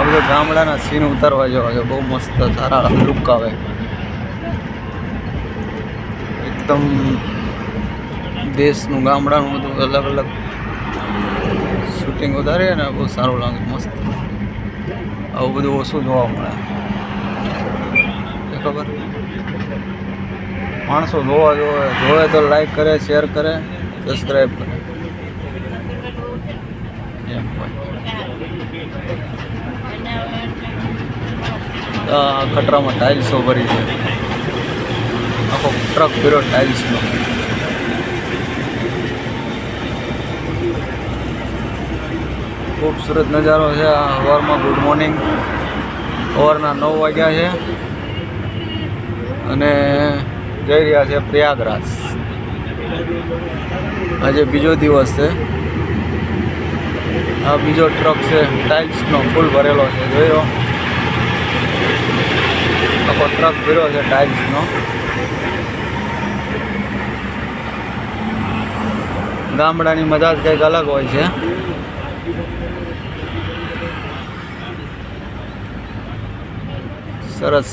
આ બધું ગામડાના સીન ઉતારવા જેવા છે. બહુ મસ્ત સારા લુક આવે, એકદમ દેશનું ગામડાનું બધું અલગ અલગ શૂટિંગ ઉતારે ને બહુ સારું લાગે, મસ્ત. આવું બધું ઓછું જોવા મળે, ખબર. માણસો જોવે તો લાઈક કરે, શેર કરે, સબસ્ક્રાઈબ કરે એમ હોય. ખટરામાં ટાઇલ્સો ભરી છે, આખો ટ્રક ભર્યો ટાઇલ્સનો. ખૂબસૂરત નજારો છે. આ સવારમાં ગુડ મોર્નિંગ, સવારના 9 વાગ્યા છે અને જઈ રહ્યા છે પ્રયાગરાજ. આજે બીજો દિવસ છે. આ બીજો ટ્રક છે, ટાઇલ્સનો ફૂલ ભરેલો છે. જોયો, આખો ટ્રક ભર્યો છે ટાઇલ્સનો. ગામડાની મજા જ કંઈક અલગ હોય છે. સરસ.